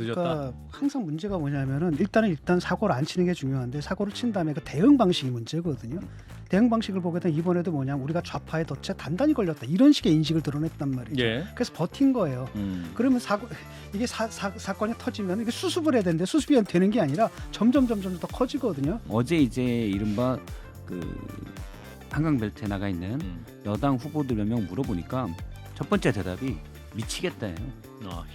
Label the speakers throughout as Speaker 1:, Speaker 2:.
Speaker 1: 늦었다.
Speaker 2: 그러니까 항상 문제가 뭐냐면은 일단 사고를 안 치는 게 중요한데 사고를 친 다음에 그 대응 방식이 문제거든요. 대응 방식을 보게 되면 이번에도 뭐냐면 우리가 좌파의 덫에 단단히 걸렸다 이런 식의 인식을 드러냈단 말이죠.
Speaker 1: 예.
Speaker 2: 그래서 버틴 거예요. 그러면 이게 사건이 터지면 이게 수습을 해야 되는데 수습이 되는 게 아니라 점점 더 커지거든요.
Speaker 3: 어제 이제 이른바 그 한강벨트에 나가 있는 여당 후보들 몇 명 물어보니까 첫 번째 대답이 미치겠다예요.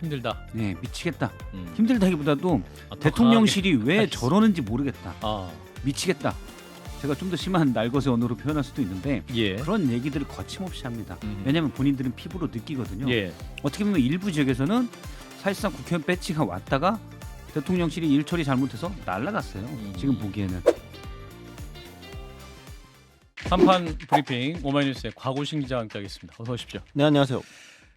Speaker 1: 힘들다.
Speaker 3: 네, 미치겠다. 힘들다기보다도
Speaker 1: 더
Speaker 3: 대통령실이 왜
Speaker 1: 알겠어.
Speaker 3: 저러는지 모르겠다.
Speaker 1: 아,
Speaker 3: 미치겠다. 제가 좀 더 심한 날것의 언어로 표현할 수도 있는데
Speaker 1: 예.
Speaker 3: 그런 얘기들을 거침없이 합니다. 왜냐하면 본인들은 피부로 느끼거든요.
Speaker 1: 예.
Speaker 3: 어떻게 보면 일부 지역에서는 사실상 국회의원 배지가 왔다가 대통령실이 일 처리 잘못해서 날아갔어요. 지금 보기에는.
Speaker 1: 한판 브리핑 오마이뉴스의 곽우신 기자와 함께하겠습니다. 어서 오십시오.
Speaker 4: 네, 안녕하세요.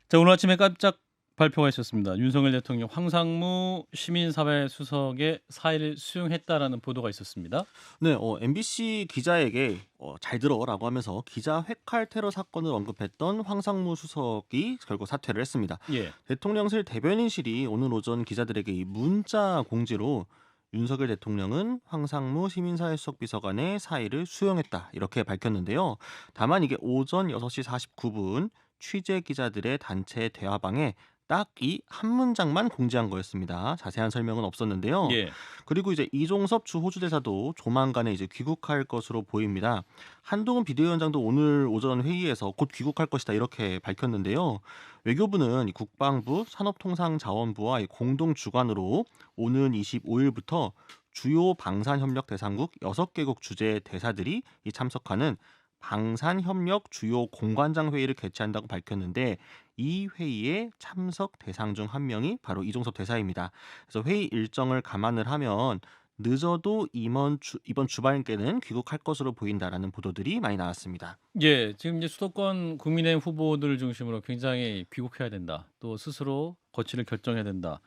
Speaker 1: 자, 오늘 아침에 깜짝 발표가 있었습니다. 윤석열 대통령 황상무 시민사회 수석의 사의를 수용했다라는 보도가 있었습니다.
Speaker 4: 네, MBC 기자에게 잘 들어라고 하면서 기자 회칼 테러 사건을 언급했던 황상무 수석이 결국 사퇴를 했습니다.
Speaker 1: 예.
Speaker 4: 대통령실 대변인실이 오늘 오전 기자들에게 이 문자 공지로 윤석열 대통령은 황상무 시민사회 수석 비서관의 사의를 수용했다 이렇게 밝혔는데요. 다만 이게 오전 6시 49분 취재 기자들의 단체 대화방에 딱 이 한 문장만 공지한 거였습니다. 자세한 설명은 없었는데요.
Speaker 1: 예.
Speaker 4: 그리고 이제 이종섭 주 호주 대사도 조만간에 이제 귀국할 것으로 보입니다. 한동훈 비대위원장도 오늘 오전 회의에서 곧 귀국할 것이다 이렇게 밝혔는데요. 외교부는 이 국방부, 산업통상자원부와 공동 주관으로 오는 25일부터 주요 방산협력 대상국 6개국 주재 대사들이 이 참석하는 방산협력 주요 공관장 회의를 개최한다고 밝혔는데 이 회의에 참석 대상 중 한 명이 바로 이종섭 대사입니다. 그래서 회의 일정을 감안을 하면 늦어도 이번 주말께는 귀국할 것으로 보인다라는 보도들이 많이 나왔습니다.
Speaker 1: 예, 지금 이제 수도권 국민의힘 후보들을 중심으로 굉장히 귀국해야 된다. 또 스스로 거취를 결정해야 된다.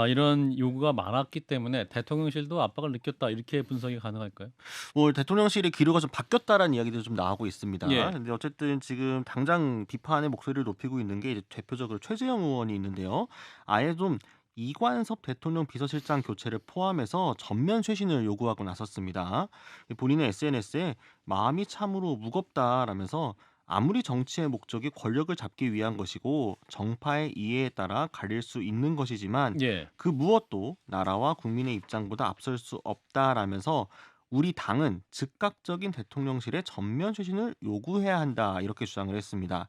Speaker 1: 이런 요구가 많았기 때문에 대통령실도 압박을 느꼈다. 이렇게 분석이 가능할까요?
Speaker 4: 대통령실의 기류가 좀 바뀌었다라는 이야기도 좀 나오고 있습니다.
Speaker 1: 예.
Speaker 4: 근데 어쨌든 지금 당장 비판의 목소리를 높이고 있는 게 이제 대표적으로 최재형 의원이 있는데요. 아예 좀 이관섭 대통령 비서실장 교체를 포함해서 전면 쇄신을 요구하고 나섰습니다. 본인의 SNS에 마음이 참으로 무겁다라면서 아무리 정치의 목적이 권력을 잡기 위한 것이고 정파의 이해에 따라 가릴 수 있는 것이지만
Speaker 1: 예.
Speaker 4: 그 무엇도 나라와 국민의 입장보다 앞설 수 없다라면서 우리 당은 즉각적인 대통령실의 전면 쇄신을 요구해야 한다 이렇게 주장을 했습니다.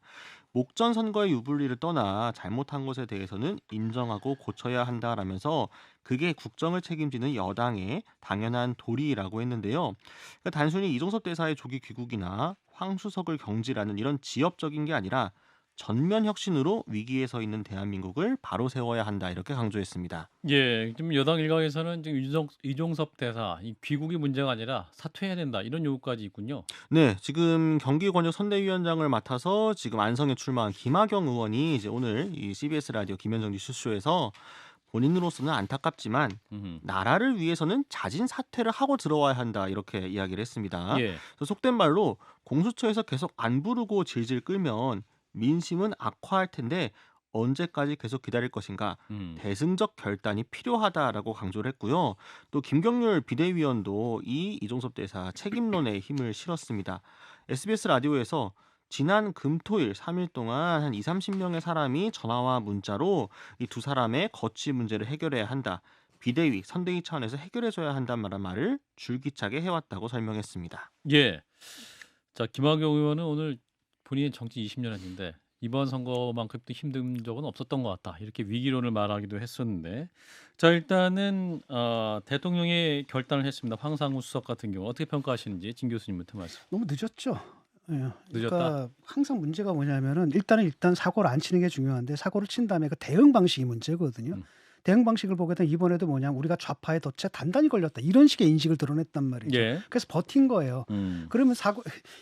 Speaker 4: 목전 선거의 유불리를 떠나 잘못한 것에 대해서는 인정하고 고쳐야 한다라면서 그게 국정을 책임지는 여당의 당연한 도리라고 했는데요. 그러니까 단순히 이종섭 대사의 조기 귀국이나 황 수석을 경질하는 이런 지엽적인 게 아니라 전면 혁신으로 위기에 서 있는 대한민국을 바로 세워야 한다 이렇게 강조했습니다.
Speaker 1: 예, 지금 여당 일각에서는 지금 이종섭 대사 이 귀국이 문제가 아니라 사퇴해야 된다 이런 요구까지 있군요.
Speaker 4: 네, 지금 경기권역 선대위원장을 맡아서 지금 안성에 출마한 김학영 의원이 이제 오늘 이 CBS 라디오 김현정 뉴스쇼에서 본인으로서는 안타깝지만 나라를 위해서는 자진 사퇴를 하고 들어와야 한다 이렇게 이야기를 했습니다.
Speaker 1: 예.
Speaker 4: 속된 말로 공수처에서 계속 안 부르고 질질 끌면 민심은 악화할 텐데 언제까지 계속 기다릴 것인가 대승적 결단이 필요하다라고 강조를 했고요. 또 김경률 비대위원도 이 이종섭 대사 책임론에 힘을 실었습니다. SBS 라디오에서 지난 금토일 3일 동안 한 20-30명의 사람이 전화와 문자로 이 두 사람의 거취 문제를 해결해야 한다. 비대위, 선대위 차원에서 해결해줘야 한다는 말을 줄기차게 해왔다고 설명했습니다.
Speaker 1: 예. 자, 김학용 의원은 오늘 본인이 정치 20년 했는데 이번 선거만큼 또 힘든 적은 없었던 것 같다. 이렇게 위기론을 말하기도 했었는데 자, 일단은 대통령이 결단을 했습니다. 황상무 수석 같은 경우 어떻게 평가하시는지 진 교수님부터 말씀.
Speaker 2: 너무 늦었죠. 예.
Speaker 1: 늦었다.
Speaker 2: 그러니까 항상 문제가 뭐냐면은 일단 사고를 안 치는 게 중요한데 사고를 친 다음에 그 대응 방식이 문제거든요. 대응 방식을 보게 되면 이번에도 뭐냐면 우리가 좌파의 덫에 단단히 걸렸다 이런 식의 인식을 드러냈단 말이죠.
Speaker 1: 예.
Speaker 2: 그래서 버틴 거예요. 그러면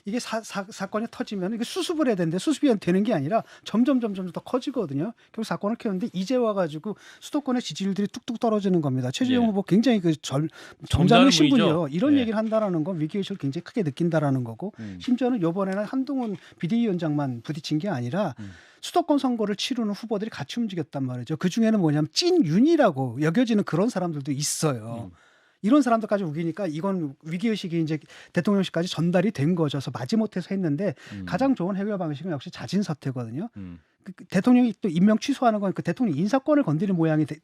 Speaker 2: 이게 사건이 터지면 이게 수습을 해야 되는데 수습이 되는 게 아니라 점점 더 커지거든요. 결국 사건을 키웠는데 이제 와가지고 수도권의 지지율들이 뚝뚝 떨어지는 겁니다. 최재형
Speaker 1: 예.
Speaker 2: 후보 굉장히 그 점잖은 신분이요.
Speaker 1: 분이죠.
Speaker 2: 이런
Speaker 1: 예.
Speaker 2: 얘기를 한다라는 건 위기의식을 굉장히 크게 느낀다라는 거고 심지어는 이번에는 한동훈 비대위원장만 부딪힌 게 아니라 수도권 선거를 치르는 후보들이 같이 움직였단 말이죠. 그 중에는 뭐냐면 찐윤이라고 여겨지는 그런 사람들도 있어요. 이런 사람들까지 우기니까 이건 위기의식이 이제 대통령실까지 전달이 된 거죠. 그래서 마지못해서 했는데 가장 좋은 해결 방식은 역시 자진 사퇴거든요. 그 대통령이 또 임명 취소하는 건 그 대통령 인사권을 건드리는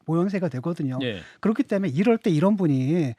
Speaker 2: 모양새가 되거든요.
Speaker 1: 예.
Speaker 2: 그렇기 때문에 이럴 때 이런 분이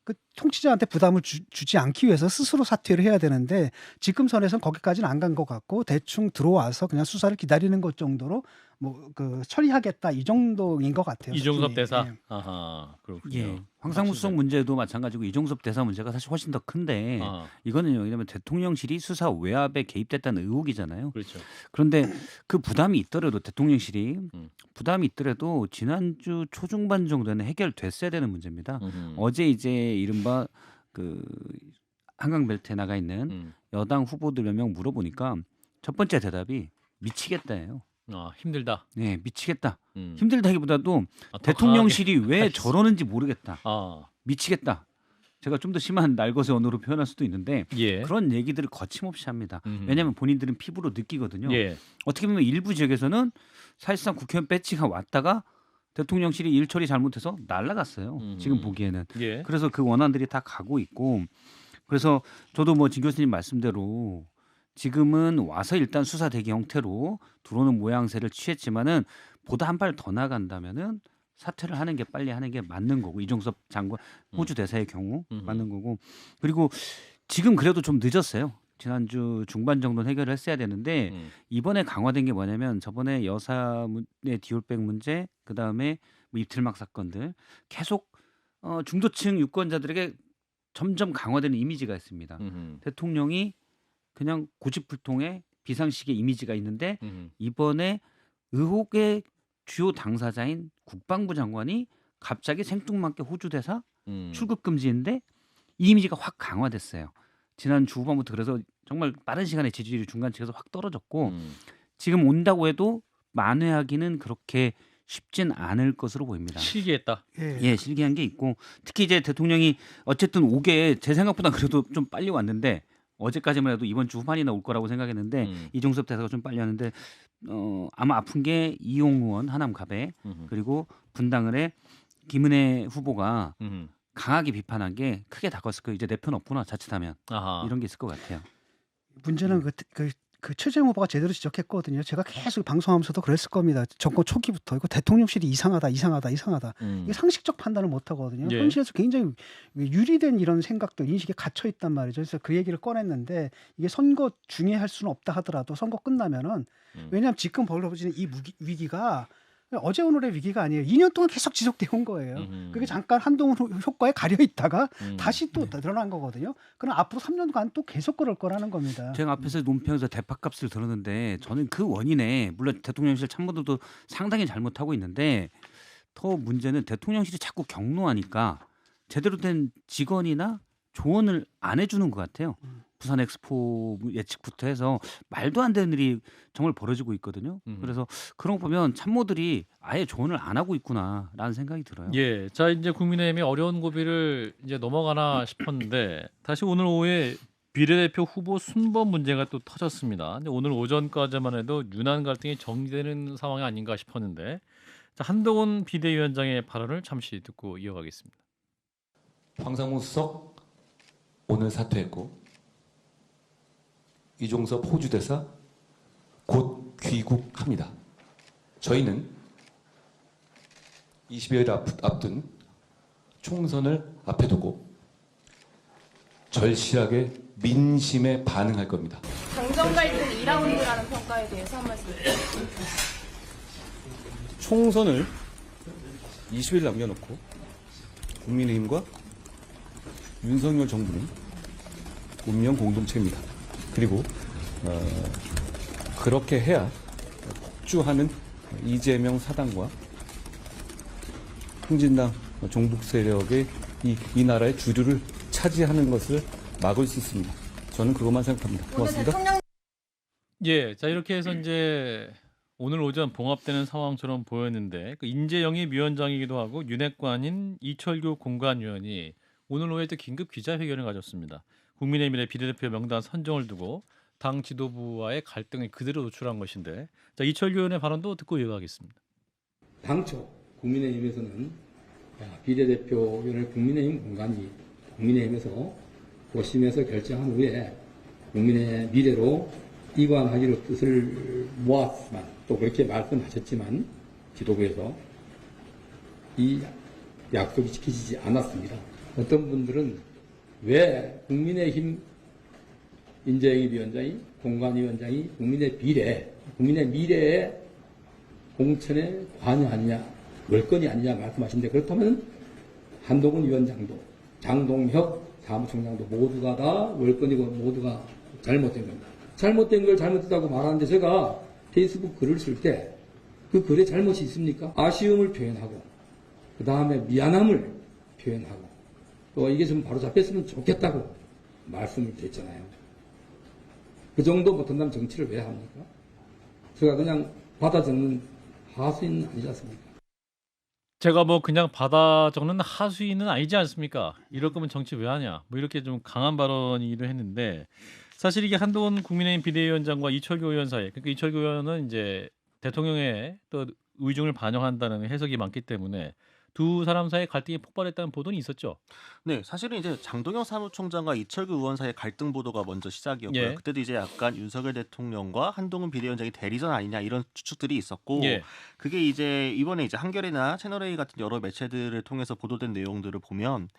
Speaker 2: 그 통치자한테 부담을 주지 않기 위해서 스스로 사퇴를 해야 되는데 지금 선에서는 거기까지는 안 간 것 같고 대충 들어와서 그냥 수사를 기다리는 것 정도로 뭐 그 처리하겠다 이 정도인 것 같아요.
Speaker 1: 이종섭
Speaker 2: 수준이.
Speaker 1: 대사.
Speaker 2: 예.
Speaker 1: 아하, 그렇군요.
Speaker 3: 예. 황상무 수석 문제도 마찬가지고 이종섭 대사 문제가 사실 훨씬 더 큰데
Speaker 1: 아,
Speaker 3: 이거는요. 왜냐하면 대통령실이 수사 외압에 개입됐다는 의혹이잖아요.
Speaker 1: 그렇죠.
Speaker 3: 그런데 그 부담이 있더라도 대통령실이
Speaker 1: 음.
Speaker 3: 부담이 있더라도 지난주 초중반 정도는 해결됐어야 되는 문제입니다.
Speaker 1: 음흠.
Speaker 3: 어제 이제 이른바 그 한강벨트에 나가 있는
Speaker 1: 음.
Speaker 3: 여당 후보들 몇 명 물어보니까 첫 번째 대답이 미치겠다예요.
Speaker 1: 힘들다.
Speaker 3: 네, 미치겠다.
Speaker 1: 음.
Speaker 3: 힘들다기보다도
Speaker 1: 더
Speaker 3: 대통령실이 왜
Speaker 1: 하겠어.
Speaker 3: 저러는지 모르겠다.
Speaker 1: 아,
Speaker 3: 미치겠다. 제가 좀 더 심한 날것의 언어로 표현할 수도 있는데
Speaker 1: 예.
Speaker 3: 그런 얘기들을 거침없이 합니다.
Speaker 1: 음흠.
Speaker 3: 왜냐하면 본인들은 피부로 느끼거든요.
Speaker 1: 예.
Speaker 3: 어떻게 보면 일부 지역에서는 사실상 국회의원 배지가 왔다가 대통령실이 일 처리 잘못해서 날아갔어요. 지금 보기에는.
Speaker 1: 예.
Speaker 3: 그래서 그 원안들이 다 가고 있고 그래서 저도 뭐 진 교수님 말씀대로 지금은 와서 일단 수사 대기 형태로 들어오는 모양새를 취했지만은 보다 한 발 더 나간다면은 사퇴를 하는 게 빨리 하는 게 맞는 거고 이종섭 장관 호주 대사의 경우 맞는 거고 그리고 지금 그래도 좀 늦었어요. 지난주 중반 정도는 해결을 했어야 되는데 이번에 강화된 게 뭐냐면 저번에 여사의 디올백 문제 그다음에 뭐 입틀막 사건들 계속 중도층 유권자들에게 점점 강화되는 이미지가 있습니다. 대통령이 그냥 고집불통의 비상식의 이미지가 있는데 이번에 의혹의 주요 당사자인 국방부 장관이 갑자기 생뚱맞게 호주 대사 출국 금지인데 이 이미지가 확 강화됐어요. 지난 주 후반부터 그래서 정말 빠른 시간에 지지율이 중간층에서 확 떨어졌고 지금 온다고 해도 만회하기는 그렇게 쉽진 않을 것으로 보입니다.
Speaker 1: 실기했다.
Speaker 3: 예, 실기한 게 있고 특히 이제 대통령이 어쨌든 오게 제 생각보다 그래도 좀 빨리 왔는데 어제까지만 해도 이번 주 후반이나 올 거라고 생각했는데 이종섭 대사가 좀 빨리 왔는데 아마 아픈 게 이용 의원 하남 갑에 그리고 분당을 해 김은혜 후보가 강하게 비판한 게 크게 다컸을 거예요. 이제 내 편 없구나 자칫하면
Speaker 1: 아하.
Speaker 3: 이런 게 있을 것 같아요.
Speaker 2: 문제는 그 최재형 후보가 제대로 지적했거든요. 제가 계속 방송하면서도 그랬을 겁니다. 정권 초기부터 이거 대통령실이 이상하다. 이게 상식적 판단을 못 하거든요.
Speaker 1: 예.
Speaker 2: 현실에서 굉장히 유리된 이런 생각들, 인식에 갇혀 있단 말이죠. 그래서 그 얘기를 꺼냈는데 이게 선거 중에 할 수는 없다 하더라도 선거 끝나면은 왜냐하면 지금 벌어지는 이 위기가 어제 오늘의 위기가 아니에요. 2년 동안 계속 지속돼 온 거예요. 그게 잠깐 한동훈 효과에 가려 있다가 다시 또 드러난 거거든요. 그럼 앞으로 3년간 또 계속 그럴 거라는 겁니다.
Speaker 3: 제가 앞에서 논평에서 대파값을 들었는데 저는 그 원인에 물론 대통령실 참모들도 상당히 잘못하고 있는데 더 문제는 대통령실이 자꾸 경로하니까 제대로 된 직원이나 조언을 안 해주는 것 같아요. 부산 엑스포 예측부터 해서 말도 안 되는 일이 정말 벌어지고 있거든요. 그래서 그런 거 보면 참모들이 아예 조언을 안 하고 있구나라는 생각이 들어요.
Speaker 1: 예, 자 이제 국민의힘이 어려운 고비를 이제 넘어가나 싶었는데 다시 오늘 오후에 비례대표 후보 순번 문제가 또 터졌습니다. 근데 오늘 오전까지만 해도 유난 갈등이 정리되는 상황이 아닌가 싶었는데 자, 한동훈 비대위원장의 발언을 잠시 듣고 이어가겠습니다.
Speaker 5: 황상무 수석 오늘 사퇴했고 이종섭 호주 대사 곧 귀국합니다. 저희는 20여일 앞둔 총선을 앞에 두고 절실하게 민심에 반응할 겁니다.
Speaker 6: 당정 갈등 2라운드라는 평가에 대해서 한 말씀 드리겠습니다.
Speaker 5: 총선을 20일 남겨놓고 국민의힘과 윤석열 정부는 운명 공동체입니다. 그리고 그렇게 해야 폭주하는 이재명 사당과 흥진당 종북 세력의 이 나라의 주류를 차지하는 것을 막을 수 있습니다. 저는 그것만 생각합니다. 고맙습니다.
Speaker 1: 예, 자 이렇게 해서 이제 오늘 오전 봉합되는 상황처럼 보였는데 그 인재영입 위원장이기도 하고 윤핵관인 이철규 공관위원이 오늘 오후에 또 긴급 기자회견을 가졌습니다. 국민의힘의 비례대표 명단 선정을 두고 당 지도부와의 갈등을 그대로 노출한 것인데, 자 이철규 의원의 발언도 듣고 이어가겠습니다.
Speaker 7: 당초 국민의힘에서는 비례대표위원회 국민의힘 공간이 국민의힘에서 고심해서 결정한 후에 국민의 미래로 이관하기로 뜻을 모았지만 또 그렇게 말씀하셨지만 지도부에서 이 약속이 지켜지지 않았습니다. 어떤 분들은 왜 국민의힘 인재영입위원장이 공관위원장이 국민의 미래에 공천에 관여하느냐 월권이 아니냐 말씀하시는데, 그렇다면 한동훈 위원장도 장동혁 사무총장도 모두가 다 월권이고 모두가 잘못된 겁니다. 잘못된 걸 잘못했다고 말하는데 제가 페이스북 글을 쓸 때 그 글에 잘못이 있습니까? 아쉬움을 표현하고 그 다음에 미안함을 표현하고 또 이게 좀 바로 잡혔으면 좋겠다고 말씀을 드렸잖아요. 그 정도 못한다면 정치를 왜 합니까? 제가 그냥 받아 적는 하수인은 아니지 않습니까?
Speaker 1: 제가 뭐 그냥 받아 적는 하수인은 아니지 않습니까? 이럴 거면 정치 왜 하냐? 뭐 이렇게 좀 강한 발언이기도 했는데, 사실 이게 한동훈 국민의힘 비대위원장과 이철규 의원 사이, 그러니까 이철규 의원은 이제 대통령의 또 의중을 반영한다는 해석이 많기 때문에 두 사람 사이에 갈등이 폭발했다는 보도는 있었죠.
Speaker 4: 네, 사실은 이제 장동영 사무총장과 이철규 의원 사이의 갈등 보도가 먼저 시작이었고요.
Speaker 1: 예.
Speaker 4: 그때도 이제 약간 윤석열 대통령과 한동훈 비대위원장이 대리전 아니냐 이런 추측들이 있었고,
Speaker 1: 예.
Speaker 4: 그게 이제 이번에 이제 한겨레나 채널A 같은 여러 매체들을 통해서 보도된 내용들을 보면,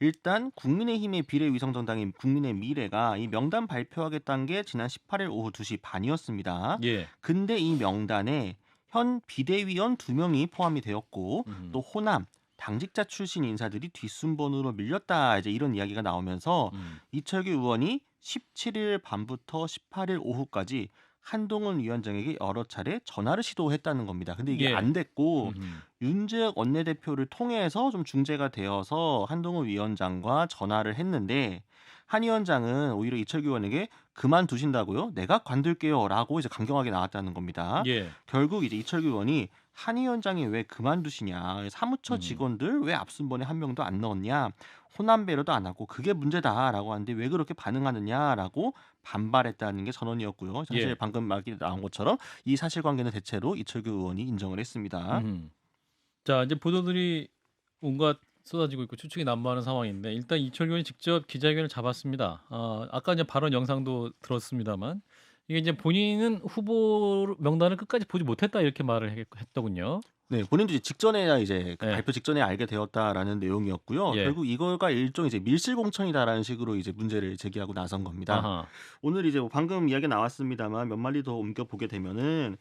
Speaker 4: 일단 국민의힘의 비례위성정당인 국민의 미래가 이 명단 발표하겠다는 게 지난 18일 오후 2시 반이었습니다.
Speaker 1: 예.
Speaker 4: 근데 이 명단에 현 비대위원 2명이 포함이 되었고, 또 호남 당직자 출신 인사들이 뒷순번으로 밀렸다, 이제 이런 이야기가 나오면서 이철규 의원이 17일 밤부터 18일 오후까지 한동훈 위원장에게 여러 차례 전화를 시도했다는 겁니다. 근데 이게
Speaker 1: 예.
Speaker 4: 안 됐고 윤재혁 원내대표를 통해서 좀 중재가 되어서 한동훈 위원장과 전화를 했는데, 한 위원장은 오히려 이철규 의원에게 그만두신다고요? 내가 관둘게요라고 이제 강경하게 나왔다는 겁니다.
Speaker 1: 예.
Speaker 4: 결국 이제 이철규 의원이 한 위원장이 왜 그만두시냐, 사무처 직원들 왜 앞순번에 한 명도 안 넣었냐, 호남 배려도 안 하고 그게 문제다라고 하는데 왜 그렇게 반응하느냐라고 반발했다는 게 전원이었고요. 사실
Speaker 1: 예.
Speaker 4: 방금 말이 나온 것처럼 이 사실관계는 대체로 이철규 의원이 인정을 했습니다.
Speaker 1: 자 이제 보도들이 온갖 쏟아지고 있고 추측이 난무하는 상황인데, 일단 이철규 의원이 직접 기자회견을 잡았습니다. 아까 이제 발언 영상도 들었습니다만, 이게 이제 본인은 후보 명단을 끝까지 보지 못했다 이렇게 말을 했더군요.
Speaker 4: 네, 본인도 이제 직전에야 이제 그
Speaker 1: 네.
Speaker 4: 발표 직전에 알게 되었다라는 내용이었고요.
Speaker 1: 예.
Speaker 4: 결국 이거가 일종 이제 밀실공천이다라는 식으로 이제 문제를 제기하고 나선 겁니다.
Speaker 1: 아하.
Speaker 4: 오늘 이제 뭐 방금 이야기 나왔습니다만 몇 마디 더 옮겨 보게 되면은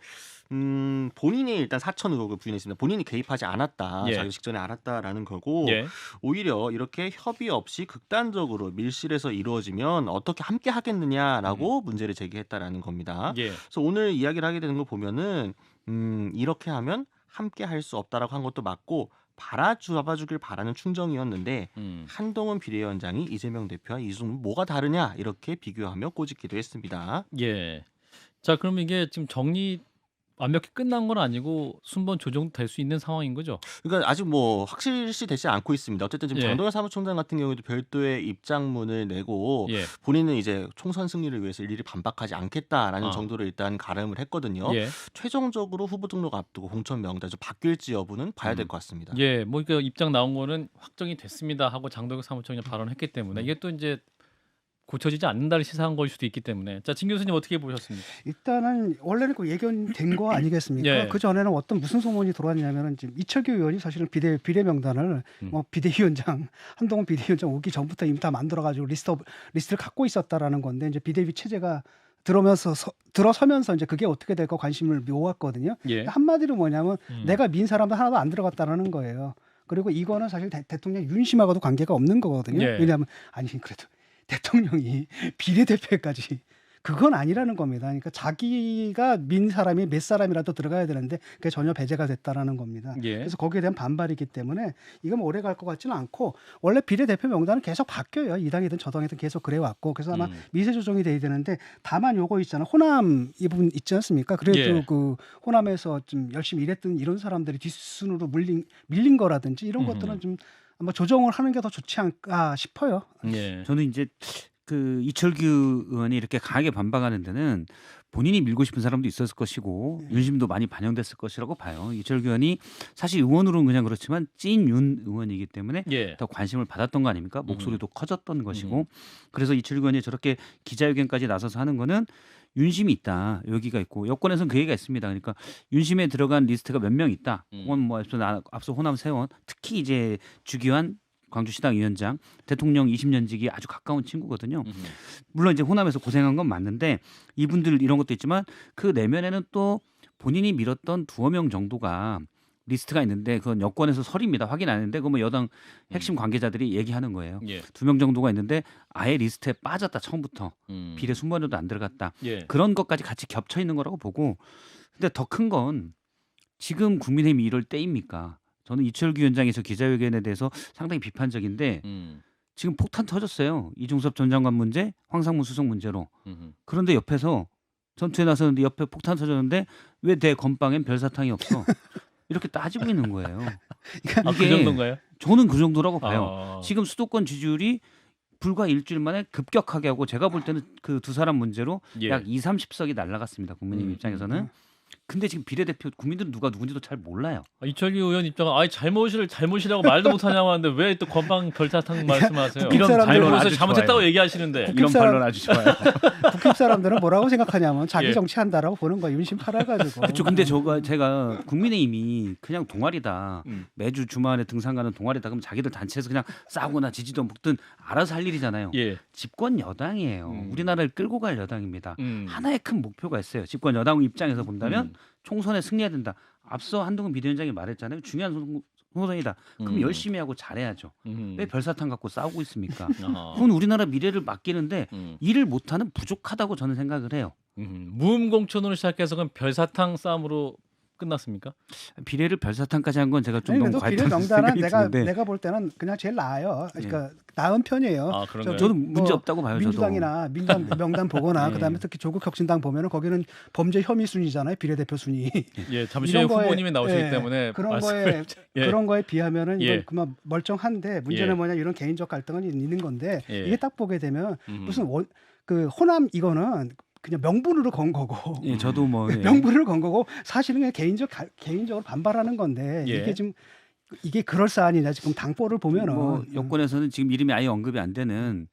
Speaker 4: 본인이 일단 사천 의혹을 부인했습니다. 본인이 개입하지 않았다,
Speaker 1: 예.
Speaker 4: 자기 직전에 알았다라는 거고,
Speaker 1: 예.
Speaker 4: 오히려 이렇게 협의 없이 극단적으로 밀실에서 이루어지면 어떻게 함께 하겠느냐라고 문제를 제기했다라는 겁니다.
Speaker 1: 예.
Speaker 4: 그래서 오늘 이야기를 하게 되는 거 보면은 이렇게 하면 함께 할 수 없다라고 한 것도 맞고, 잡아주길 바라는 충정이었는데 한동훈 비대위원장이 이재명 대표와 이승훈 뭐가 다르냐 이렇게 비교하며 꼬집기도 했습니다.
Speaker 1: 예. 자 그럼 이게 지금 정리 완벽히 끝난 건 아니고 순번 조정도 될 수 있는 상황인 거죠?
Speaker 4: 그러니까 아직 뭐 확실시 되지 않고 있습니다. 어쨌든 지금
Speaker 1: 예.
Speaker 4: 장동현 사무총장 같은 경우에도 별도의 입장문을 내고
Speaker 1: 예.
Speaker 4: 본인은 이제 총선 승리를 위해서 일일이 반박하지 않겠다라는 정도로 일단 가름을 했거든요.
Speaker 1: 예.
Speaker 4: 최종적으로 후보 등록 앞두고 공천 명단이 좀 바뀔지 여부는 봐야 될 것 같습니다.
Speaker 1: 예. 뭐 그 입장 나온 거는 확정이 됐습니다 하고 장동혁 사무총장 발언했기 때문에 이게 또 이제 고쳐지지 않는다를 시사한 걸 수도 있기 때문에, 자 진 교수님 어떻게 보셨습니까?
Speaker 2: 일단은 원래는 그 예견된 거 아니겠습니까?
Speaker 1: 예.
Speaker 2: 그 전에는 어떤 무슨 소문이 돌아왔냐면은 지금 이철규 의원이 사실은 비례 명단을 뭐 비대위원장 한동훈 비대위원장 오기 전부터 이미 다 만들어가지고 리스트를 갖고 있었다라는 건데, 이제 비대위 체제가 들어서면서 이제 그게 어떻게 될까 관심을 모았거든요.
Speaker 1: 예.
Speaker 2: 한마디로 뭐냐면 내가 민 사람도 하나도 안 들어갔다라는 거예요. 그리고 이거는 사실 대통령 윤심하고도 관계가 없는 거거든요.
Speaker 1: 예.
Speaker 2: 왜냐하면 아니 그래도 대통령이 비례대표까지 그건 아니라는 겁니다. 그러니까 자기가 민 사람이 몇 사람이라도 들어가야 되는데 그게 전혀 배제가 됐다라는 겁니다.
Speaker 1: 예.
Speaker 2: 그래서 거기에 대한 반발이기 때문에 이건 오래 갈 것 같지는 않고, 원래 비례대표 명단은 계속 바뀌어요. 이 당이든 저 당이든 계속 그래 왔고, 그래서 아마 미세 조정이 돼야 되는데, 다만 요거 있잖아, 호남 이 부분 있지 않습니까? 그래도
Speaker 1: 예.
Speaker 2: 그 호남에서 좀 열심히 일했던 이런 사람들이 뒷순으로 밀린 거라든지 이런 것들은 좀 아마 조정을 하는 게 더 좋지 않을까 싶어요.
Speaker 1: 예.
Speaker 3: 저는 이제 그 이철규 의원이 이렇게 강하게 반박하는 데는 본인이 밀고 싶은 사람도 있었을 것이고 윤심도 많이 반영됐을 것이라고 봐요. 이철규 의원이 사실 의원으로는 그냥 그렇지만 찐 윤 의원이기 때문에
Speaker 1: 예.
Speaker 3: 더 관심을 받았던 거 아닙니까? 목소리도 커졌던 것이고 그래서 이철규 의원이 저렇게 기자회견까지 나서서 하는 거는 윤심이 있다. 여기가 있고 여권에서는 그 얘기가 있습니다. 그러니까 윤심에 들어간 리스트가 몇 명 있다. 그건 뭐 앞서 호남 세원 특히 이제 주기환 광주시당 위원장 대통령 20년지기 아주 가까운 친구거든요. 물론 이제 호남에서 고생한 건 맞는데 이분들 이런 것도 있지만 그 내면에는 또 본인이 밀었던 2명 정도가 리스트가 있는데 그건 여권에서 설입니다. 확인 안 했는데 그건 뭐 여당 핵심 관계자들이 얘기하는 거예요.
Speaker 1: 예.
Speaker 3: 2명 정도가 있는데 아예 리스트에 빠졌다 처음부터 비례 순번에도 안 들어갔다.
Speaker 1: 예.
Speaker 3: 그런 것까지 같이 겹쳐 있는 거라고 보고 근데 더 큰 건 지금 국민의힘이 이럴 때입니까? 저는 이철규 위원장의 저 기자회견에 대해서 상당히 비판적인데 지금 폭탄 터졌어요. 이중섭 전 장관 문제, 황상무 수석 문제로. 그런데 옆에서 전투에 나서는데 옆에 폭탄 터졌는데 왜 내 건빵엔 별사탕이 없어? 이렇게 따지고 있는 거예요.
Speaker 1: 아, 그 정도인가요?
Speaker 3: 저는 그 정도라고 봐요.
Speaker 1: 아.
Speaker 3: 지금 수도권 지지율이 불과 일주일 만에 급격하게 하고 제가 볼 때는 그 두 사람 문제로
Speaker 1: 예.
Speaker 3: 약 2, 30석이 날아갔습니다. 국민의힘 입장에서는. 근데 지금 비례대표 국민들은 누가 누군지도 잘 몰라요.
Speaker 1: 이철규 의원 입장은 아예 잘못이라고 말도 못하냐고 하는데 왜 또 건방 별사탕 말씀하세요?
Speaker 2: 이런
Speaker 1: 잘못해서
Speaker 3: 아주
Speaker 1: 잘못했다고
Speaker 3: 좋아요.
Speaker 1: 얘기하시는데
Speaker 3: 이런
Speaker 2: 사람-
Speaker 3: 반론 아주 좋아요.
Speaker 2: 국힘 사람들은 뭐라고 생각하냐면 자기
Speaker 1: 예.
Speaker 2: 정치한다라고 보는 거야. 윤심 팔아가지고.
Speaker 3: 그렇죠. 근데 제가 국민의힘이 그냥 동아리다. 매주 주말에 등산 가는 동아리다. 그럼 자기들 단체에서 그냥 싸우거나 지지도 먹든 알아서 할 일이잖아요.
Speaker 1: 예.
Speaker 3: 집권 여당이에요. 우리나라를 끌고 갈 여당입니다.
Speaker 1: 음.
Speaker 3: 하나의 큰 목표가 있어요. 집권 여당 입장에서 본다면 총선에 승리해야 된다. 앞서 한동훈 비대위원장이 말했잖아요. 중요한 총선이다. 그럼 열심히 하고 잘해야죠. 왜 별사탕 갖고 싸우고 있습니까?
Speaker 1: 아하.
Speaker 3: 그건 우리나라 미래를 맡기는데
Speaker 1: 음.
Speaker 3: 일을 못하는 부족하다고 저는 생각을 해요.
Speaker 1: 무음공천으로 시작해서 그럼 별사탕 싸움으로 끝났습니까?
Speaker 3: 비례를 별사탕까지 한 건 제가 좀
Speaker 2: 아니,
Speaker 3: 너무
Speaker 2: 그래도 비례
Speaker 3: 과했다는
Speaker 2: 명단은
Speaker 3: 생각이 드는데
Speaker 2: 내가 볼 때는 그냥 제일 나아요. 그러니까 나은 편이에요.
Speaker 1: 아, 그런가요?
Speaker 3: 저는 문제
Speaker 2: 뭐
Speaker 3: 없다고 봐요.
Speaker 2: 민주당이나 민주당 명단 보거나
Speaker 3: 예.
Speaker 2: 그다음에 특히 조국혁신당 보면은 거기는 범죄 혐의 순위잖아요. 비례대표 순위.
Speaker 1: 예, 잠시 후에
Speaker 2: 이런 거에-
Speaker 1: 후보님이 나오시기
Speaker 2: 예,
Speaker 1: 때문에
Speaker 2: 그런
Speaker 1: 말씀을
Speaker 2: 거에
Speaker 1: 예.
Speaker 2: 그런 거에 비하면은
Speaker 1: 예.
Speaker 2: 이건 그만 멀쩡한데 문제는
Speaker 1: 예.
Speaker 2: 뭐냐 이런 개인적 갈등은 있는 건데
Speaker 1: 예.
Speaker 2: 이게 딱 보게 되면 무슨 그 호남 이거는 그냥 명분으로 건 거고
Speaker 3: 예, 저도 뭐 예.
Speaker 2: 명분으로 건 거고 사실은 그냥 개인적으로 반발하는 건데
Speaker 1: 예.
Speaker 2: 이게 지금 이게 그럴싸하냐 지금 당포를 보면은
Speaker 3: 뭐 여권에서는 지금 이름이 아예 언급이 안 되는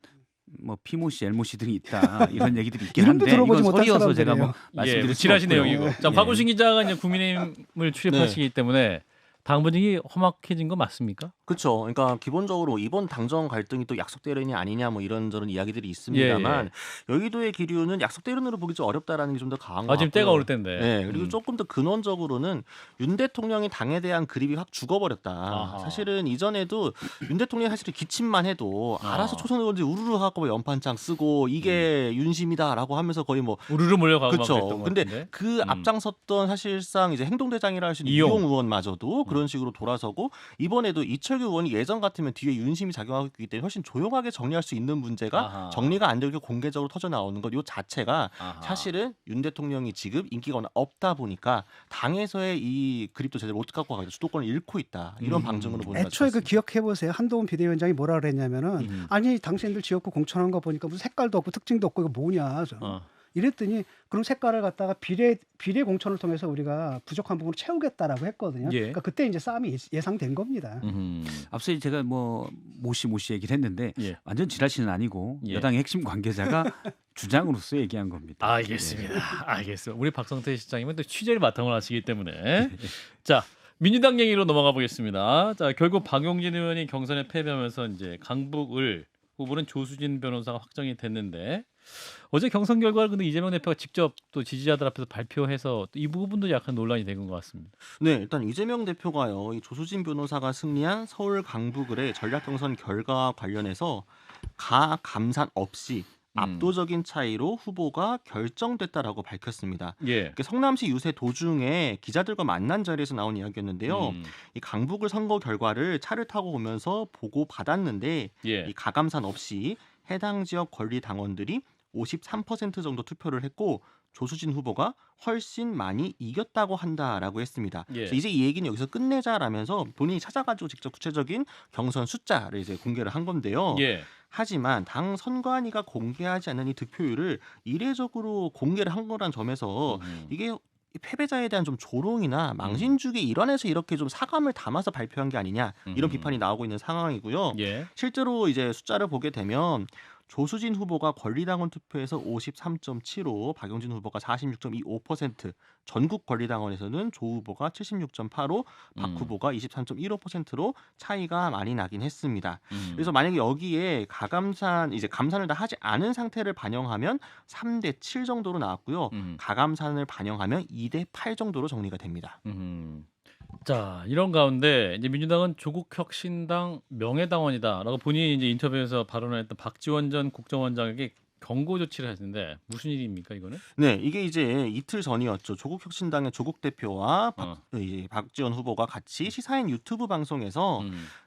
Speaker 3: 뭐 피모 씨, 엘모 씨 등이 있다 이런 얘기들이 있긴
Speaker 2: 이름도
Speaker 3: 한데
Speaker 2: 들어보지
Speaker 3: 이건
Speaker 2: 못한
Speaker 3: 소리여서 제가 뭐
Speaker 2: 사람들이에요.
Speaker 3: 말씀드릴
Speaker 1: 예,
Speaker 3: 수
Speaker 1: 지라신
Speaker 3: 없고요.
Speaker 1: 내용이고. 자,
Speaker 3: 예.
Speaker 1: 박우신 기자가 이제 국민의힘을 출입하시기 때문에 당 분위기 험악해진 거 맞습니까?
Speaker 4: 그렇죠. 그러니까 기본적으로 이번 당정 갈등이 또 약속 대련이 아니냐 뭐 이런저런 이야기들이 있습니다만 여의도의 기류는 약속 대련으로 보기 좀 어렵다라는 게 좀 더 강한 것
Speaker 1: 아, 지금
Speaker 4: 같고요.
Speaker 1: 때가 올 텐데.
Speaker 4: 네, 그리고 조금 더 근원적으로는 윤 대통령이 당에 대한 그립이 확 죽어버렸다.
Speaker 1: 아하.
Speaker 4: 사실은 이전에도 윤 대통령이 사실은 기침만 해도 알아서 초선 의원들이 우르르 하고 연판장 쓰고 이게 윤심이다라고 하면서 거의 뭐
Speaker 1: 우르르 몰려가고 막
Speaker 4: 그렇죠.
Speaker 1: 그랬던 것
Speaker 4: 근데
Speaker 1: 같은데.
Speaker 4: 그 앞장섰던 사실상 이제 행동대장이라 할 수 있는 이용 의원마저도 그런 식으로 돌아서고 이번에도 이철규 의원이 예전 같으면 뒤에 윤심이 작용하고 있기 때문에 훨씬 조용하게 정리할 수 있는 문제가
Speaker 1: 아하.
Speaker 4: 정리가 안 되고 공개적으로 터져 나오는 것 요 자체가
Speaker 1: 아하.
Speaker 4: 사실은 윤 대통령이 지금 인기가 워낙 없다 보니까 당에서의 이 그립도 제대로 못 갖고 가서 주도권을 잃고 있다 이런 방증으로 보는 것
Speaker 2: 애초에 그
Speaker 4: 같습니다.
Speaker 2: 기억해 보세요. 한동훈 비대위원장이 뭐라 그랬냐면은 아니 당신들 지역구 공천한 거 보니까 무슨 색깔도 없고 특징도 없고 이거 뭐냐. 이랬더니 그럼 색깔을 갖다가 비례 공천을 통해서 우리가 부족한 부분을 채우겠다라고 했거든요.
Speaker 1: 예.
Speaker 2: 그러니까 그때 이제 싸움이 예상된 겁니다.
Speaker 3: 앞서 제가 뭐 모씨 얘기를 했는데
Speaker 1: 예.
Speaker 3: 완전 지라시는 아니고
Speaker 1: 예.
Speaker 3: 여당의 핵심 관계자가 주장으로서 얘기한 겁니다.
Speaker 1: 알겠습니다. 알겠습니다. 우리 박성태 시장님은 또 취재를 바탕으로 하시기 때문에 자 민주당 얘기로 넘어가 보겠습니다. 자 결국 박용진 의원이 경선에 패배하면서 이제 강북을 후보는 조수진 변호사가 확정이 됐는데 어제 경선 결과를 근데 이재명 대표가 직접 또 지지자들 앞에서 발표해서 또 이 부분도 약간 논란이 된 것 같습니다.
Speaker 4: 네, 일단 이재명 대표가요. 이 조수진 변호사가 승리한 서울 강북을의 전략 경선 결과와 관련해서 가 감산 없이 압도적인 차이로 후보가 결정됐다라고 밝혔습니다.
Speaker 1: 예.
Speaker 4: 성남시 유세 도중에 기자들과 만난 자리에서 나온 이야기였는데요. 이 강북을 선거 결과를 차를 타고 오면서 보고 받았는데
Speaker 1: 예.
Speaker 4: 이 가감산 없이 해당 지역 권리 당원들이 53% 정도 투표를 했고 조수진 후보가 훨씬 많이 이겼다고 한다라고 했습니다.
Speaker 1: 예.
Speaker 4: 그래서 이제 이 얘기는 여기서 끝내자라면서 본인이 찾아가지고 직접 구체적인 경선 숫자를 이제 공개를 한 건데요.
Speaker 1: 예.
Speaker 4: 하지만 당 선관위가 공개하지 않는 이 득표율을 이례적으로 공개를 한 거란 점에서 이게 패배자에 대한 좀 조롱이나 망신주기 일환에서 이렇게 좀 사감을 담아서 발표한 게 아니냐 이런 비판이 나오고 있는 상황이고요.
Speaker 1: 예.
Speaker 4: 실제로 이제 숫자를 보게 되면 조수진 후보가 권리당원 투표에서 53.75, 박용진 후보가 46.25%, 전국 권리당원에서는 조 후보가 76.85, 박 후보가 23.15%로 차이가 많이 나긴 했습니다. 그래서 만약에 여기에 가감산 이제 감산을 다 하지 않은 상태를 반영하면 3대 7 정도로 나왔고요. 가감산을 반영하면 2대 8 정도로 정리가 됩니다.
Speaker 1: 자, 이런 가운데 이제 민주당은 조국혁신당 명예당원이다라고 본인이 이제 인터뷰에서 발언했던 박지원 전 국정원장에게 경고 조치를 했는데 무슨 일입니까 이거는?
Speaker 4: 네, 이게 이제 이틀 전이었죠. 조국혁신당의 조국 대표와 박지원 후보가 같이 시사인 유튜브 방송에서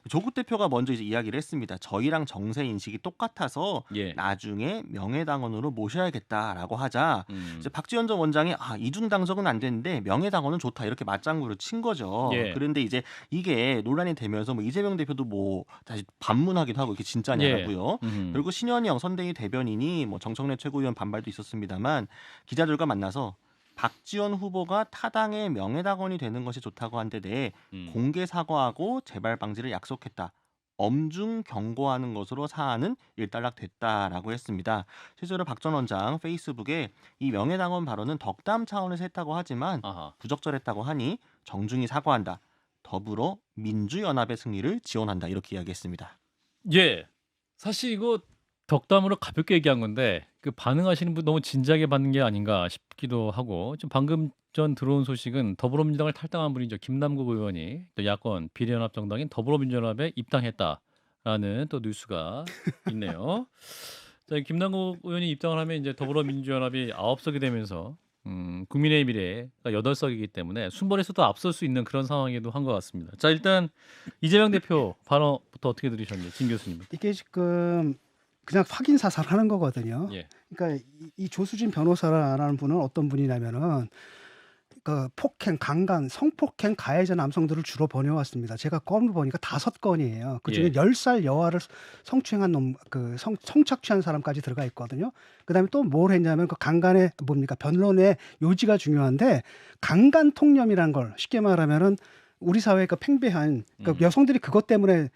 Speaker 4: 조국 대표가 먼저 이제 이야기를 했습니다. 저희랑 정세 인식이 똑같아서
Speaker 1: 예.
Speaker 4: 나중에 명예당원으로 모셔야겠다라고 하자 이제 박지원 전 원장이 이중 당적은 안 되는데 명예당원은 좋다 이렇게 맞장구를 친 거죠.
Speaker 1: 예.
Speaker 4: 그런데 이제 이게 논란이 되면서 뭐 이재명 대표도 뭐 다시 반문하기도 하고 이게 진짜냐고요. 그리고 신현영 선대위 대변인이 뭐 정청래 최고위원 반발도 있었습니다만 기자들과 만나서 박지원 후보가 타당의 명예당원이 되는 것이 좋다고 한 데 대해 공개 사과하고 재발 방지를 약속했다. 엄중 경고하는 것으로 사안은 일단락됐다라고 했습니다. 실제로 박 전 원장 페이스북에 이 명예당원 발언은 덕담 차원에서 했다고 하지만 부적절했다고 하니 정중히 사과한다. 더불어 민주연합의 승리를 지원한다. 이렇게 이야기했습니다.
Speaker 1: 예. 사실 이거 덕담으로 가볍게 얘기한 건데 그 반응하시는 분 너무 진지하게 받는 게 아닌가 싶기도 하고 좀 방금 전 들어온 소식은 더불어민주당을 탈당한 분이죠. 김남국 의원이 또 야권 비례연합 정당인 더불어민주연합에 입당했다라는 또 뉴스가 있네요. 자, 김남국 의원이 입당을 하면 이제 더불어민주연합이 9석이 되면서 국민의 미래가 8석이기 때문에 순번에서도 앞설 수 있는 그런 상황이기도 한 것 같습니다. 자, 일단 이재명 대표 발언부터 어떻게 들으셨는지 진 교수님.
Speaker 2: 이게 지금 그냥 확인 사살하는 거거든요.
Speaker 1: 예.
Speaker 2: 그러니까 이 조수진 변호사라는 분은 어떤 분이냐면은 그 폭행, 강간, 성폭행 가해자 남성들을 주로 번해왔습니다. 제가 건을 보니까 5건이에요. 그중에
Speaker 1: 예.
Speaker 2: 10살 여아를 성추행한 놈, 그 성착취한 사람까지 들어가 있거든요. 그다음에 또 뭘 했냐면 그 강간의 뭡니까 변론의 요지가 중요한데 강간 통념이라는 걸 쉽게 말하면은 우리 사회가 그 팽배한 그러니까 여성들이 그것 때문에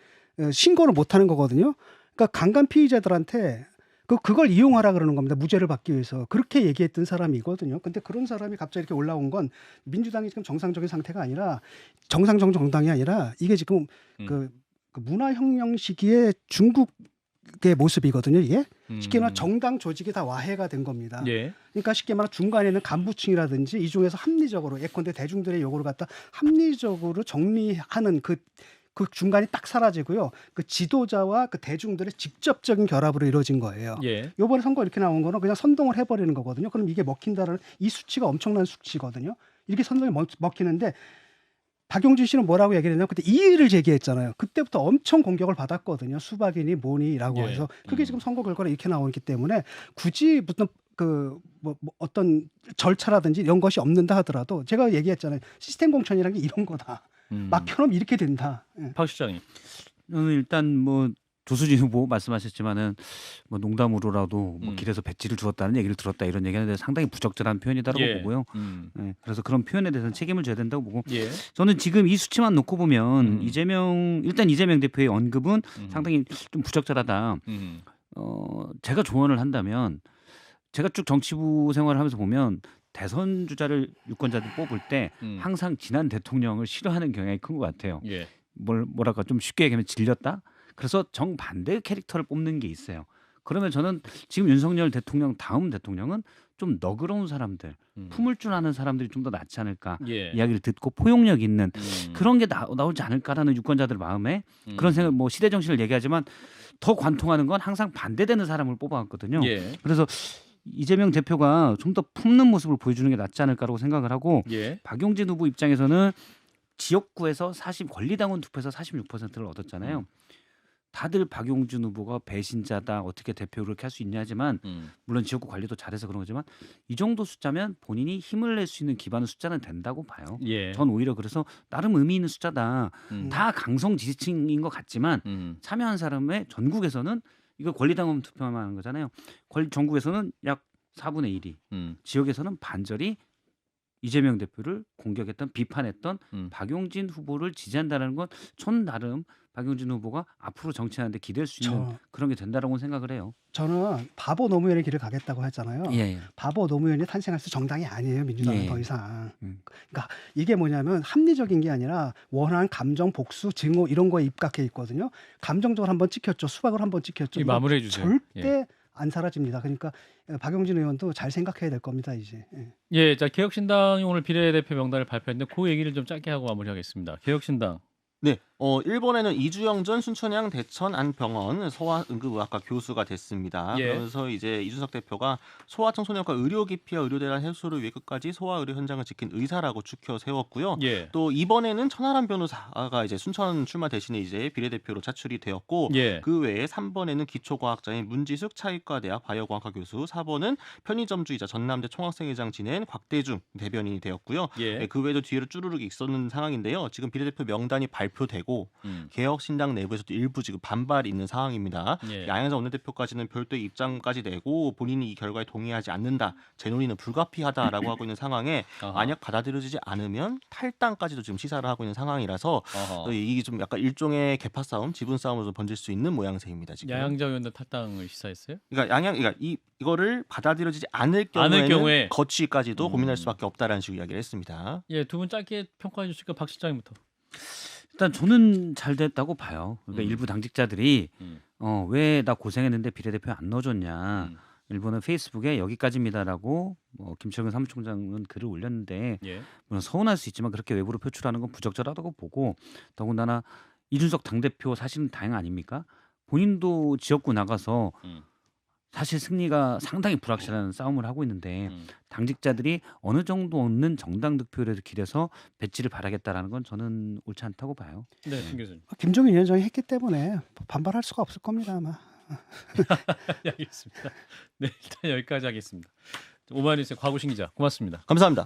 Speaker 2: 신고를 못하는 거거든요. 그러니까 강간 피의자들한테 그걸 이용하라 그러는 겁니다. 무죄를 받기 위해서. 그렇게 얘기했던 사람이거든요. 근데 그런 사람이 갑자기 이렇게 올라온 건 민주당이 지금 정상적인 상태가 아니라 정상적 정당이 아니라 이게 지금 그 문화혁명 시기의 중국의 모습이거든요. 이게 쉽게 말하면 정당 조직이 다 와해가 된 겁니다.
Speaker 1: 예.
Speaker 2: 그러니까 쉽게 말하면 중간에 있는 간부층이라든지 이 중에서 합리적으로 예컨대 대중들의 요구를 갖다 합리적으로 정리하는 그 중간이 딱 사라지고요. 그 지도자와 그 대중들의 직접적인 결합으로 이루어진 거예요.
Speaker 1: 예.
Speaker 2: 이번에 선거 이렇게 나온 거는 그냥 선동을 해버리는 거거든요. 그럼 이게 먹힌다는 이 수치가 엄청난 수치거든요. 이렇게 선동이 먹히는데 박용진 씨는 뭐라고 얘기를 했냐면 그때 이의를 제기했잖아요. 그때부터 엄청 공격을 받았거든요. 수박이니 뭐니라고
Speaker 1: 예.
Speaker 2: 해서 그게 지금 선거 결과가 이렇게 나오기 때문에 굳이 무슨 뭐 어떤 절차라든지 이런 것이 없는다 하더라도 제가 얘기했잖아요. 시스템 공천이라는 게 이런 거다. 막혀놓으면 이렇게 된다. 예.
Speaker 1: 박 실장님.
Speaker 3: 저는 일단 뭐 조수진 후보 말씀하셨지만은 뭐 농담으로라도 뭐 길에서 배지를 주었다는 얘기를 들었다 이런 얘기하는데 상당히 부적절한 표현이다라고
Speaker 1: 예.
Speaker 3: 보고요. 그래서 그런 표현에 대해서는 책임을 져야 된다고 보고
Speaker 1: 예.
Speaker 3: 저는 지금 이 수치만 놓고 보면 이재명 대표의 언급은 상당히 좀 부적절하다. 제가 조언을 한다면 제가 쭉 정치부 생활을 하면서 보면 대선 주자를 유권자들 뽑을 때 항상 지난 대통령을 싫어하는 경향이 큰 것 같아요.
Speaker 1: 예.
Speaker 3: 뭐랄까 좀 쉽게 얘기하면 질렸다. 그래서 정반대의 캐릭터를 뽑는 게 있어요. 그러면 저는 지금 윤석열 대통령 다음 대통령은 좀 너그러운 사람들, 품을 줄 아는 사람들이 좀 더 낫지 않을까
Speaker 1: 예.
Speaker 3: 이야기를 듣고 포용력 있는 그런 게 나오지 않을까라는 유권자들 마음에 그런 생각, 뭐 시대 정신을 얘기하지만 더 관통하는 건 항상 반대되는 사람을 뽑아왔거든요.
Speaker 1: 예.
Speaker 3: 그래서 이재명 대표가 좀 더 품는 모습을 보여주는 게 낫지 않을까라고 생각을 하고
Speaker 1: 예.
Speaker 3: 박용진 후보 입장에서는 지역구에서 권리당원 투표에서 46%를 얻었잖아요. 다들 박용진 후보가 배신자다 어떻게 대표를 그렇게 할 수 있냐 하지만 물론 지역구 관리도 잘해서 그런 거지만 이 정도 숫자면 본인이 힘을 낼 수 있는 기반의 숫자는 된다고 봐요.
Speaker 1: 예.
Speaker 3: 전 오히려 그래서 나름 의미 있는 숫자다.
Speaker 1: 음.
Speaker 3: 다 강성 지지층인 것 같지만 참여한 사람의 전국에서는 이거 권리당원 투표만 하는 거잖아요. 전국에서는 약 4분의 1이 지역에서는 반절이 이재명 대표를 공격했던 비판했던 박용진 후보를 지지한다는 건 전 나름 박용진 후보가 앞으로 정치하는데 기댈 수 있는 그런 게 된다라고 생각을 해요.
Speaker 2: 저는 바보 노무현의 길을 가겠다고 했잖아요.
Speaker 3: 예.
Speaker 2: 바보 노무현이 탄생할 수 정당이 아니에요. 민주당은
Speaker 3: 예.
Speaker 2: 더 이상. 그러니까 이게 뭐냐면 합리적인 게 아니라 원하는 감정, 복수, 증오 이런 거에 입각해 있거든요. 감정적으로 한번 찍혔죠. 수박을 한번 찍혔죠.
Speaker 1: 이 마무리해 주세요.
Speaker 2: 절대 안 사라집니다. 그러니까 박용진 의원도 잘 생각해야 될 겁니다. 이제. 예.
Speaker 1: 예, 자 개혁신당이 오늘 비례대표 명단을 발표했는데 그 얘기를 좀 짧게 하고 마무리하겠습니다. 개혁신당.
Speaker 4: 네, 일본에는 이주영 전 순천향 대천 안병원 소아응급의학과 교수가 됐습니다.
Speaker 1: 예.
Speaker 4: 그러면서 이제 이준석 대표가 소아청소년과 의료 기피와 의료대란 해소를 위해 끝까지 소아 의료 현장을 지킨 의사라고 추켜 세웠고요.
Speaker 1: 예.
Speaker 4: 또 이번에는 천하람 변호사가 이제 순천 출마 대신에 이제 비례대표로 차출이 되었고,
Speaker 1: 예.
Speaker 4: 그 외에 3번에는 기초과학자인 문지숙 차의과대학 바이오공학과 교수, 4번은 편의점주의자 전남대 총학생회장 지낸 곽대중 대변인이 되었고요.
Speaker 1: 예.
Speaker 4: 그 외에도 뒤로 쭈루룩 있었는 상황인데요. 지금 비례대표 명단이 발표되고 개혁신당 내부에서도 일부 지금 반발이 있는 상황입니다.
Speaker 1: 예.
Speaker 4: 양양자 원내대표까지는 별도의 입장까지 내고 본인이 이 결과에 동의하지 않는다, 제 논의는 불가피하다라고 하고 있는 상황에
Speaker 1: 아하.
Speaker 4: 만약 받아들여지지 않으면 탈당까지도 지금 시사를 하고 있는 상황이라서
Speaker 1: 어허.
Speaker 4: 이게 좀 약간 일종의 계파 싸움, 지분 싸움으로 번질 수 있는 모양새입니다. 지금.
Speaker 1: 야양자 의원도 탈당을 시사했어요?
Speaker 4: 그러니까 이거를 받아들여지지 않을 경우에는 거취까지도
Speaker 1: 음.
Speaker 4: 고민할 수밖에 없다라는 식으로 이야기를 했습니다.
Speaker 1: 예, 두 분 짧게 평가해 주실까? 박 실장님부터.
Speaker 3: 일단 저는 잘 됐다고 봐요. 그러니까 일부 당직자들이
Speaker 1: 음.
Speaker 3: 왜 나 고생했는데 비례대표 안 넣어줬냐. 일본은 페이스북에 여기까지입니다라고 김철근 사무총장은 글을 올렸는데
Speaker 1: 예.
Speaker 3: 물론 서운할 수 있지만 그렇게 외부로 표출하는 건 부적절하다고 보고, 더군다나 이준석 당대표 사실은 다행 아닙니까? 본인도 지역구 나가서 사실 승리가 상당히 불확실한 싸움을 하고 있는데 당직자들이 어느 정도 얻는 정당 득표율에 기대서 배치를 바라겠다라는 건 저는 옳지 않다고 봐요.
Speaker 1: 네, 김 교수님.
Speaker 2: 김종인 위원장이 했기 때문에 반발할 수가 없을 겁니다. 아마.
Speaker 1: 알겠습니다. 네, 일단 여기까지 하겠습니다. 오마이뉴스의 곽우신 기자, 고맙습니다.
Speaker 4: 감사합니다.